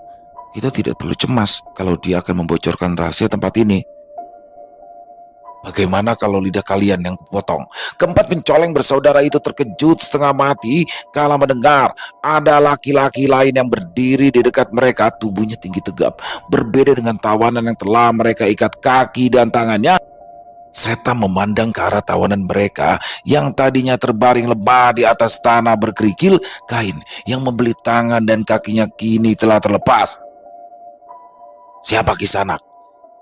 S2: kita tidak perlu cemas kalau dia akan membocorkan rahasia tempat ini. Bagaimana kalau lidah kalian yang kupotong? Keempat pencoleng bersaudara itu terkejut setengah mati kala mendengar ada laki-laki lain yang berdiri di dekat mereka. Tubuhnya tinggi tegap, berbeda dengan tawanan yang telah mereka ikat kaki dan tangannya. Seta memandang ke arah tawanan mereka yang tadinya terbaring lemah di atas tanah berkerikil. Kain yang membeli tangan dan kakinya kini telah terlepas. Siapa Kisanak?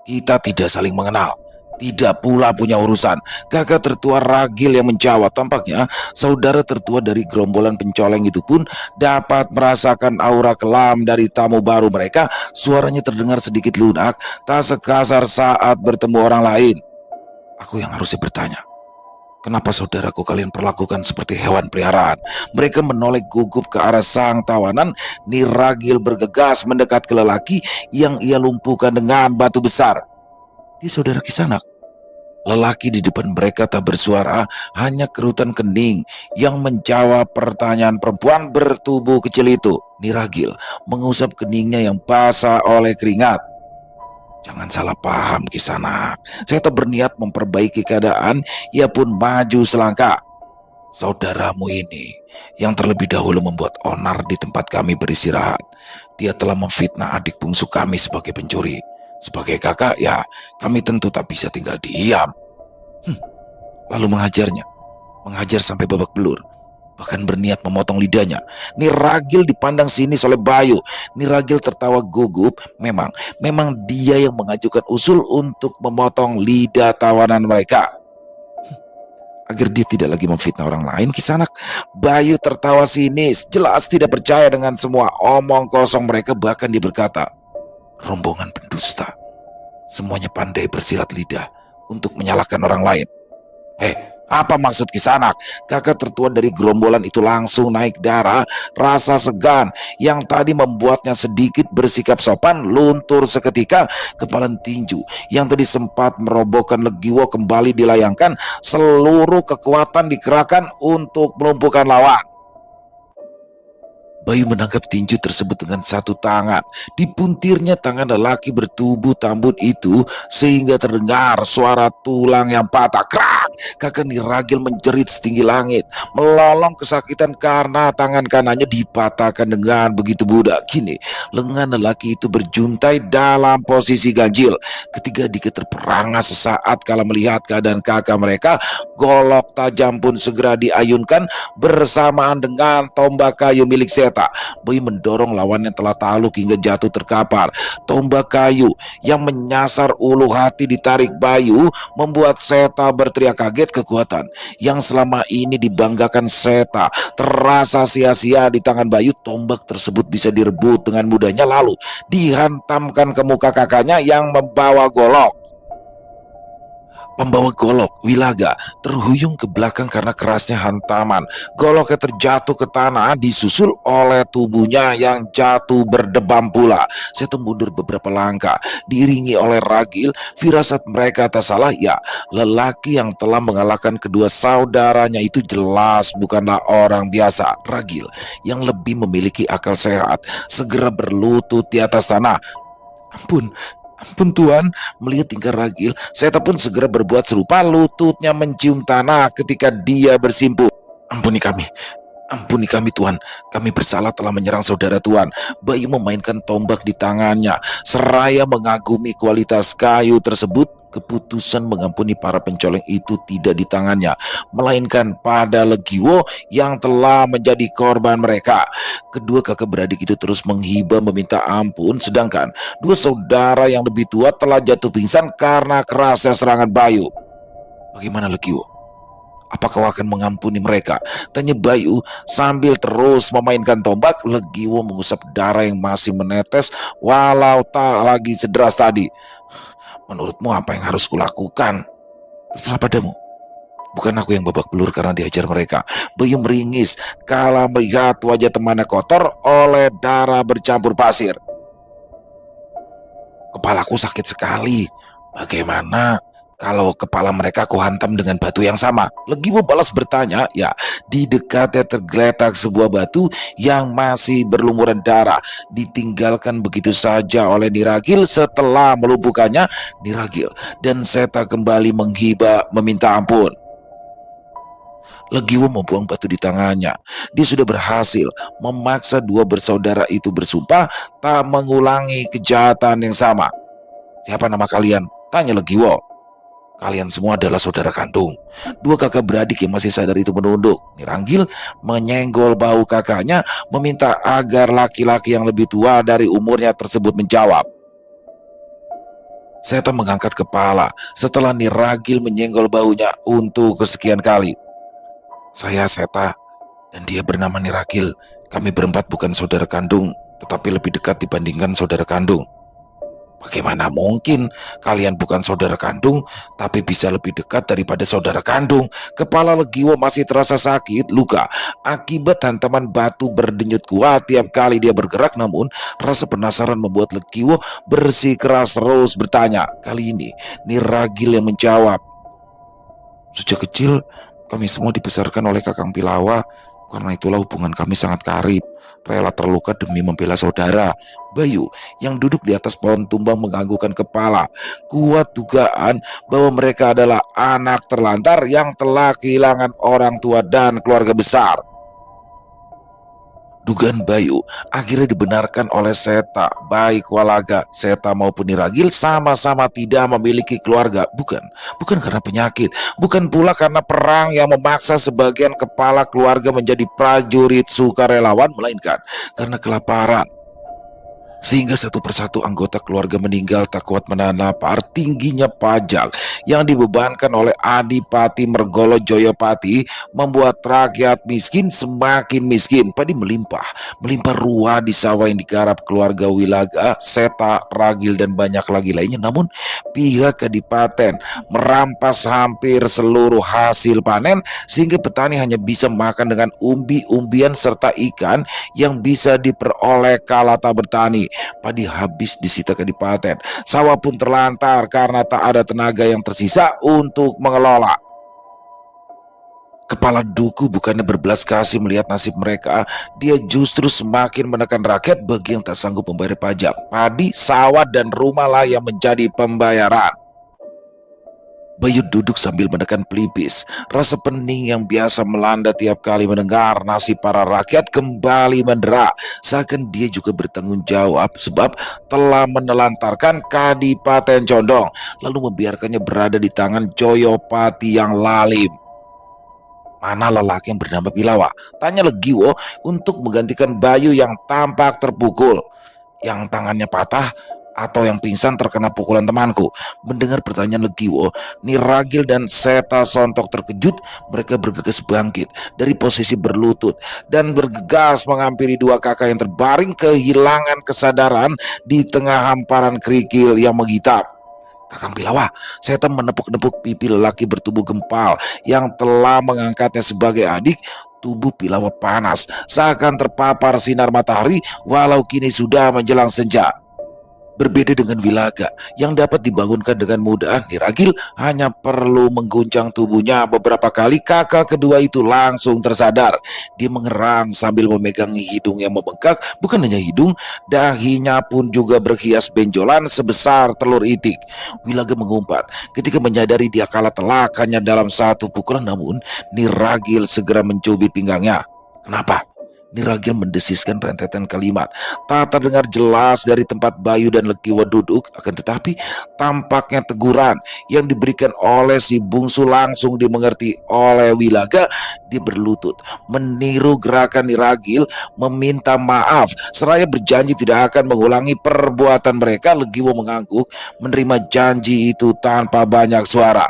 S2: Kita tidak saling mengenal, tidak pula punya urusan. Kakak tertua Ragil yang menjawab. Tampaknya saudara tertua dari gerombolan pencoleng itu pun dapat merasakan aura kelam dari tamu baru mereka. Suaranya terdengar sedikit lunak, tak sekasar saat bertemu orang lain. Aku yang harusnya bertanya, kenapa saudaraku kalian perlakukan seperti hewan peliharaan? Mereka menoleh gugup ke arah sang tawanan. Niragil bergegas mendekat ke lelaki yang ia lumpuhkan dengan batu besar. Dia saudara Kisanak. Lelaki di depan mereka tak bersuara, hanya kerutan kening yang menjawab pertanyaan perempuan bertubuh kecil itu. Niragil mengusap keningnya yang basah oleh keringat. Jangan salah paham Kisanak, saya tak berniat memperbaiki keadaan. Ia pun maju selangkah. Saudaramu ini yang terlebih dahulu membuat onar di tempat kami beristirahat. Dia telah memfitnah adik bungsu kami sebagai pencuri. Sebagai kakak, ya kami tentu tak bisa tinggal diam. Lalu mengajarnya, mengajar sampai babak belur, bahkan berniat memotong lidahnya. Niragil dipandang sinis oleh Bayu. Niragil tertawa gugup. Memang dia yang mengajukan usul untuk memotong lidah tawanan mereka. Agar dia tidak lagi memfitnah orang lain, Kisanak. Bayu tertawa sinis, jelas tidak percaya dengan semua omong kosong mereka. Bahkan dia berkata, rombongan pendusta. Semuanya pandai bersilat lidah untuk menyalahkan orang lain. Apa maksud Kisanak? Kakak tertua dari gerombolan itu langsung naik darah. Rasa segan yang tadi membuatnya sedikit bersikap sopan luntur seketika. Kepalan tinju yang tadi sempat merobohkan Legiwo kembali dilayangkan. Seluruh kekuatan dikerahkan untuk melumpuhkan lawan. Bayu menangkap tinju tersebut dengan satu tangan. Dipuntirnya tangan lelaki bertubuh tambun itu sehingga terdengar suara tulang yang patah. Krak! Kakak Niragil menjerit setinggi langit, melolong kesakitan karena tangan kanannya dipatahkan dengan begitu mudah. Kini lengan lelaki itu berjuntai dalam posisi ganjil. Ketiga dikit terperangah sesaat kala melihat keadaan kakak mereka. Golok tajam pun segera diayunkan bersamaan dengan tombak kayu milik Seta. Bayu mendorong lawan yang telah taluk hingga jatuh terkapar. Tombak kayu yang menyasar ulu hati ditarik Bayu membuat Seta berteriak kaget. Kekuatan yang selama ini dibanggakan Seta terasa sia-sia di tangan Bayu. Tombak tersebut bisa direbut dengan mudahnya lalu dihantamkan ke muka kakaknya yang membawa golok. Pembawa golok, Wilaga, terhuyung ke belakang karena kerasnya hantaman. Goloknya terjatuh ke tanah disusul oleh tubuhnya yang jatuh berdebam pula. Seta mundur beberapa langkah, diiringi oleh Ragil. Firasat mereka tak salah, ya, lelaki yang telah mengalahkan kedua saudaranya itu jelas bukanlah orang biasa. Ragil yang lebih memiliki akal sehat segera berlutut di atas tanah. Ampun, ampun Tuan. Melihat tingkah Ragil, Seta pun segera berbuat serupa. Lututnya mencium tanah ketika dia bersimpuh. Ampuni kami Tuan. Kami bersalah telah menyerang saudara Tuan. Bayu memainkan tombak di tangannya seraya mengagumi kualitas kayu tersebut. Keputusan mengampuni para pencoleng itu tidak di tangannya, melainkan pada Legiwo yang telah menjadi korban mereka. Kedua kakak beradik itu terus menghibah meminta ampun, sedangkan dua saudara yang lebih tua telah jatuh pingsan karena kerasnya serangan Bayu. Bagaimana Legiwo? Apa kau akan mengampuni mereka? Tanya Bayu sambil terus memainkan tombak. Legiwo mengusap darah yang masih menetes walau tak lagi sederas tadi. Menurutmu apa yang harus kulakukan? Terserah padamu. Bukan aku yang babak belur karena diajar mereka. Bayu meringis kala melihat wajah temannya kotor oleh darah bercampur pasir. Kepalaku sakit sekali. Bagaimana kalau kepala mereka aku hantam dengan batu yang sama? Legiwo balas bertanya. Ya, di dekatnya tergeletak sebuah batu yang masih berlumuran darah. Ditinggalkan begitu saja oleh Niragil. Setelah melumpuhkannya, Niragil dan Seta kembali menghibah meminta ampun. Legiwo membuang batu di tangannya. Dia sudah berhasil memaksa dua bersaudara itu bersumpah tak mengulangi kejahatan yang sama. Siapa nama kalian? Tanya Legiwo. Kalian semua adalah saudara kandung. Dua kakak beradik yang masih sadar itu menunduk. Niragil menyenggol bahu kakaknya, meminta agar laki-laki yang lebih tua dari umurnya tersebut menjawab. Seta mengangkat kepala setelah Niragil menyenggol bahunya untuk kesekian kali. Saya Seta dan dia bernama Niragil. Kami berempat bukan saudara kandung, tetapi lebih dekat dibandingkan saudara kandung. Bagaimana mungkin kalian bukan saudara kandung tapi bisa lebih dekat daripada saudara kandung? Kepala Legiwo masih terasa sakit luka akibat hantaman batu berdenyut kuat tiap kali dia bergerak. Namun rasa penasaran membuat Legiwo bersikeras terus bertanya. Kali ini Niragil yang menjawab. Sejak kecil kami semua dibesarkan oleh Kakang Pilawa. Karena itulah hubungan kami sangat karib, rela terluka demi membela saudara. Bayu yang duduk di atas pohon tumbang menganggukkan kepala. Kuat dugaan bahwa mereka adalah anak terlantar yang telah kehilangan orang tua dan keluarga besar. Dugaan Bayu akhirnya dibenarkan oleh Seta. Baik Walaga, Seta maupun Niragil sama-sama tidak memiliki keluarga. Bukan karena penyakit, bukan pula karena perang yang memaksa sebagian kepala keluarga menjadi prajurit sukarelawan, melainkan karena kelaparan. Sehingga satu persatu anggota keluarga meninggal tak kuat menahan lapar. Tingginya pajak yang dibebankan oleh Adipati Mergolo Joyopati membuat rakyat miskin semakin miskin. Padi melimpah ruah di sawah yang digarap keluarga Wilaga, Seta, Ragil dan banyak lagi lainnya. Namun pihak Kadipaten merampas hampir seluruh hasil panen sehingga petani hanya bisa makan dengan umbi-umbian serta ikan yang bisa diperoleh kala tak bertani. Padi habis disita Kadipaten, sawah pun terlantar karena tak ada tenaga yang tersisa untuk mengelola. Kepala Duku bukannya berbelas kasih melihat nasib mereka, dia justru semakin menekan rakyat bagi yang tak sanggup membayar pajak. Padi, sawah, dan rumah lah yang menjadi pembayaran. Bayu duduk sambil menekan pelipis. Rasa pening yang biasa melanda tiap kali mendengar nasib para rakyat kembali mendera. Seakan dia juga bertanggung jawab sebab telah menelantarkan Kadipaten Condong, lalu membiarkannya berada di tangan Joyopati yang lalim. Mana lelaki yang bernama Pilawa? Tanya Legiwo untuk menggantikan Bayu yang tampak terpukul, yang tangannya patah, atau yang pingsan terkena pukulan temanku. Mendengar pertanyaan Legiwo, Niragil dan Seta Sontok terkejut. Mereka bergegas bangkit dari posisi berlutut dan bergegas menghampiri dua kakak yang terbaring kehilangan kesadaran di tengah hamparan kerikil yang menghitam. Kakang Pilawa, Seta menepuk-nepuk pipi lelaki bertubuh gempal yang telah mengangkatnya sebagai adik. Tubuh Pilawa panas, seakan terpapar sinar matahari walau kini sudah menjelang senja. Berbeda dengan Wilaga yang dapat dibangunkan dengan mudah, Niragil hanya perlu mengguncang tubuhnya beberapa kali kakak kedua itu langsung tersadar. Dia mengerang sambil memegangi hidung yang membengkak. Bukan hanya hidung, dahinya pun juga berhias benjolan sebesar telur itik. Wilaga mengumpat ketika menyadari dia kalah telak hanya dalam satu pukulan. Namun Niragil segera mencubit pinggangnya. Kenapa? Niragil mendesiskan rentetan kalimat. Tak terdengar jelas dari tempat Bayu dan Legiwo duduk, akan tetapi tampaknya teguran yang diberikan oleh si bungsu langsung dimengerti oleh Wilaga. Dia berlutut, meniru gerakan Niragil, meminta maaf, seraya berjanji tidak akan mengulangi perbuatan mereka. Legiwo mengangguk, menerima janji itu tanpa banyak suara.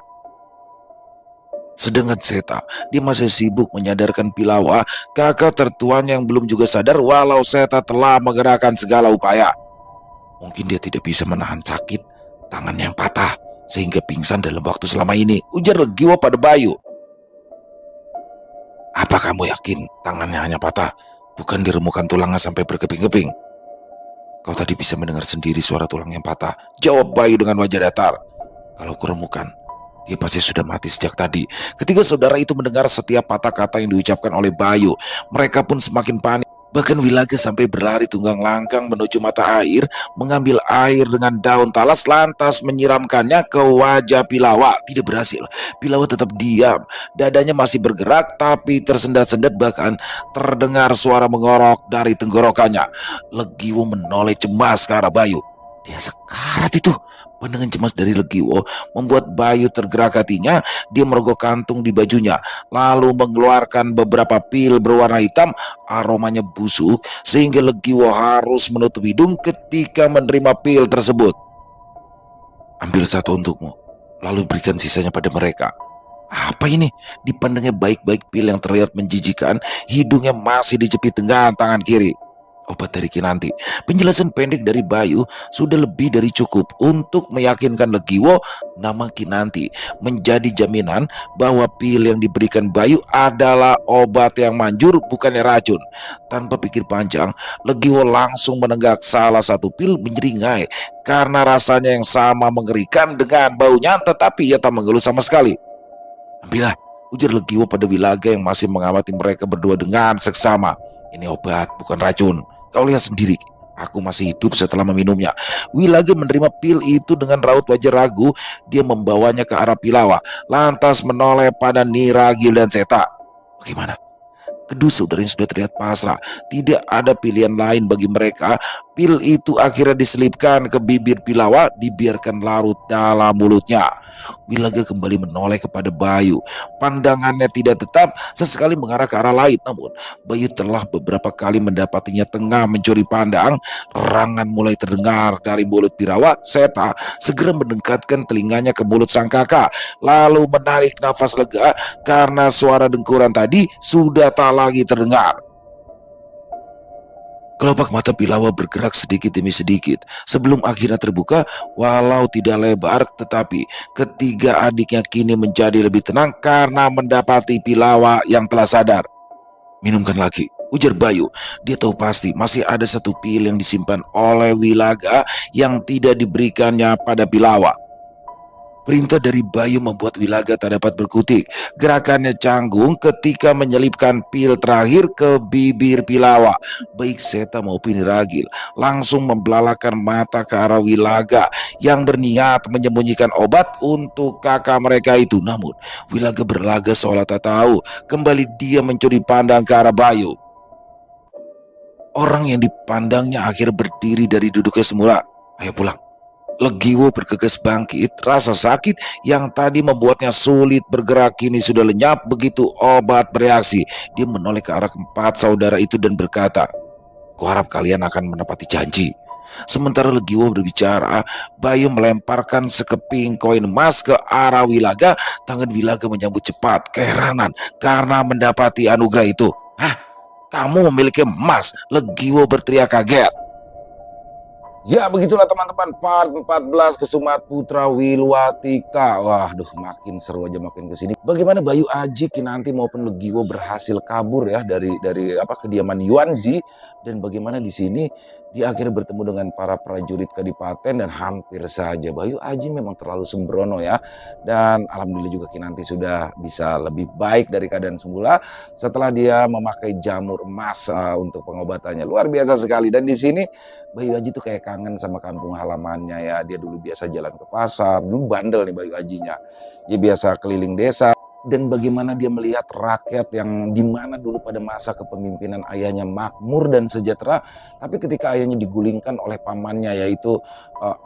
S2: Sedangkan Seta, dia masih sibuk menyadarkan Pilawa, kakak tertuanya yang belum juga sadar walau Seta telah menggerakkan segala upaya. Mungkin dia tidak bisa menahan sakit tangannya yang patah sehingga pingsan dalam waktu selama ini, ujar Legiwo pada Bayu. Apa kamu yakin tangannya hanya patah, bukan diremukan tulangnya sampai berkeping-keping? Kau tadi bisa mendengar sendiri suara tulang yang patah, jawab Bayu dengan wajah datar. Kalau kuremukan, dia pasti sudah mati sejak tadi. Ketika saudara itu mendengar setiap patah kata yang diucapkan oleh Bayu, mereka pun semakin panik. Bahkan Wilaga sampai berlari tunggang langgang menuju mata air, mengambil air dengan daun talas lantas menyiramkannya ke wajah Pilawa. Tidak berhasil. Pilawa tetap diam. Dadanya masih bergerak tapi tersendat-sendat, bahkan terdengar suara mengorok dari tenggorokannya. Legiwo menoleh cemas ke arah Bayu. Dia sekarat itu. Pandangan cemas dari Legiwo membuat Bayu tergerak hatinya. Dia merogoh kantung di bajunya, lalu mengeluarkan beberapa pil berwarna hitam. Aromanya busuk sehingga Legiwo harus menutup hidung ketika menerima pil tersebut. Ambil satu untukmu, lalu berikan sisanya pada mereka. Apa ini? Dipandangnya baik-baik pil yang terlihat menjijikan. Hidungnya masih dijepit dengan tangan kiri. Obat dari Kinanti. Penjelasan pendek dari Bayu sudah lebih dari cukup untuk meyakinkan Legiwo nama Kinanti menjadi jaminan bahwa pil yang diberikan Bayu adalah obat yang manjur, bukannya racun. Tanpa pikir panjang, Legiwo langsung menenggak salah satu pil menyeringai karena rasanya yang sama mengerikan dengan baunya, tetapi ia tak mengeluh sama sekali. Ambillah, ujar Legiwo pada Wilaga yang masih mengamati mereka berdua dengan seksama. Ini obat, bukan racun. Kau lihat sendiri, aku masih hidup setelah meminumnya. Wilaga menerima pil itu dengan raut wajah ragu. Dia membawanya ke arah Pilawa, lantas menoleh pada Niragil dan Seta. Bagaimana? Kedua saudaranya sudah terlihat pasrah. Tidak ada pilihan lain bagi mereka. Pil itu akhirnya diselipkan ke bibir Pilawa, dibiarkan larut dalam mulutnya. Wilaga kembali menoleh kepada Bayu. Pandangannya tidak tetap, sesekali mengarah ke arah lain. Namun Bayu telah beberapa kali mendapatinya tengah mencuri pandang. Rangan mulai terdengar dari mulut Pirawa. Seta segera mendekatkan telinganya ke mulut sang kakak, lalu menarik nafas lega karena suara dengkuran tadi sudah tak lagi terdengar. Kelopak mata Pilawa bergerak sedikit demi sedikit sebelum akhirnya terbuka, walau tidak lebar, tetapi ketiga adiknya kini menjadi lebih tenang karena mendapati Pilawa yang telah sadar. "Minumkan lagi," ujar Bayu. Dia tahu pasti masih ada satu pil yang disimpan oleh Wilaga yang tidak diberikannya pada Pilawa. Perintah dari Bayu membuat Wilaga tak dapat berkutik. Gerakannya canggung ketika menyelipkan pil terakhir ke bibir Pilawa. Baik Seta maupun Ragil langsung membelalakan mata ke arah Wilaga yang berniat menyembunyikan obat untuk kakak mereka itu. Namun Wilaga berlaga seolah tak tahu. Kembali dia mencuri pandang ke arah Bayu. Orang yang dipandangnya akhirnya berdiri dari duduknya semula. "Ayo pulang." Legiwo bergegas bangkit. Rasa sakit yang tadi membuatnya sulit bergerak kini sudah lenyap begitu obat bereaksi. Dia menoleh ke arah keempat saudara itu dan berkata, "Kuharap kalian akan menepati janji." Sementara Legiwo berbicara, Bayu melemparkan sekeping koin emas ke arah Wilaga. Tangan Wilaga menyambut cepat, keheranan karena mendapati anugerah itu. "Hah? Kamu memiliki emas?" Legiwo berteriak kaget.
S1: Ya begitulah teman-teman, part 14 Kesumat Putra Wilwatikta. Waduh, makin seru aja makin kesini. Bagaimana Bayu Aji, Kinanti maupun Legiwo berhasil kabur ya dari kediaman Yuanzi, dan bagaimana di sini dia akhirnya bertemu dengan para prajurit Kadipaten dan hampir saja Bayu Aji memang terlalu sembrono ya. Dan alhamdulillah juga Kinanti sudah bisa lebih baik dari keadaan semula setelah dia memakai jamur emas untuk pengobatannya. Luar biasa sekali. Dan di sini Bayu Aji tuh kayak kangen sama kampung halamannya ya. Dia dulu biasa jalan ke pasar, dulu bandel nih Bayu Ajinya. Dia biasa keliling desa. Dan bagaimana dia melihat rakyat yang dimana dulu pada masa kepemimpinan ayahnya makmur dan sejahtera, tapi ketika ayahnya digulingkan oleh pamannya yaitu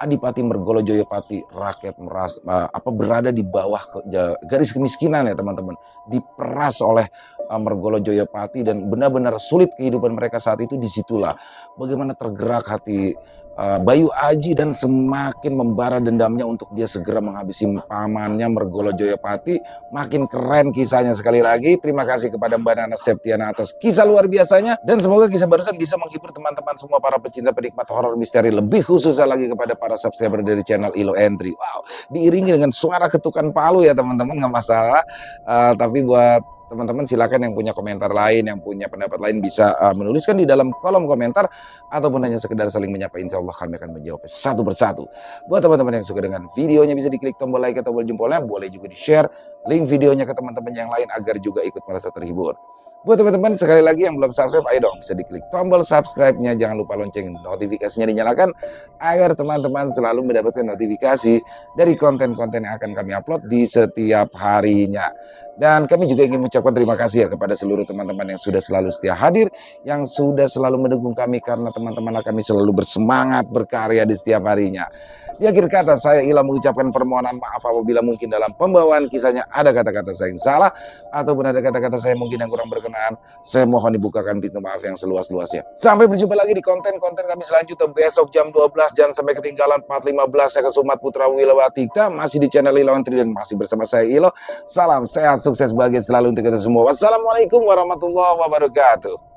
S1: Adipati Mergolo Joyopati, rakyat berada di bawah garis kemiskinan ya teman-teman, diperas oleh Mergolo Joyopati dan benar-benar sulit kehidupan mereka saat itu. Disitulah bagaimana tergerak hati Bayu Aji dan semakin membara dendamnya untuk dia segera menghabisi pamannya Mergolo Joyopati. Makin keren kisahnya sekali lagi. Terima kasih kepada Mbak Nana Septiana atas kisah luar biasanya, dan semoga kisah barusan bisa menghibur teman-teman semua para pecinta penikmat horor misteri, lebih khususnya lagi kepada para subscriber dari channel Ilo Entry. Wow, diiringi dengan suara ketukan palu ya teman-teman, nggak masalah. Tapi buat teman-teman silakan yang punya komentar lain, yang punya pendapat lain bisa menuliskan di dalam kolom komentar, ataupun hanya sekedar saling menyapa. Insya Allah kami akan menjawab satu persatu. Buat teman-teman yang suka dengan videonya bisa diklik tombol like atau tombol jempolnya, boleh juga di share link videonya ke teman-teman yang lain agar juga ikut merasa terhibur. Buat teman-teman sekali lagi yang belum subscribe, ayo dong bisa diklik tombol subscribe-nya, jangan lupa lonceng notifikasinya dinyalakan agar teman-teman selalu mendapatkan notifikasi dari konten-konten yang akan kami upload di setiap harinya. Dan kami juga ingin mengucapkan terima kasih ya kepada seluruh teman-teman yang sudah selalu setia hadir, yang sudah selalu mendukung kami, karena teman-teman kami selalu bersemangat berkarya di setiap harinya. Di akhir kata saya Ila mengucapkan permohonan maaf apabila mungkin dalam pembawaan kisahnya ada kata-kata saya yang salah ataupun ada kata-kata saya mungkin yang kurang berkenan. Saya mohon dibukakan pintu maaf yang seluas-luasnya. Sampai berjumpa lagi di konten-konten kami selanjutnya besok jam 12. Jangan sampai ketinggalan part 15 saya Kesumat Putra Wilwatikta, masih di channel Ilo Entry dan masih bersama saya Ilo. Salam sehat, sukses, bahagia selalu untuk kita semua. Wassalamualaikum warahmatullahi wabarakatuh.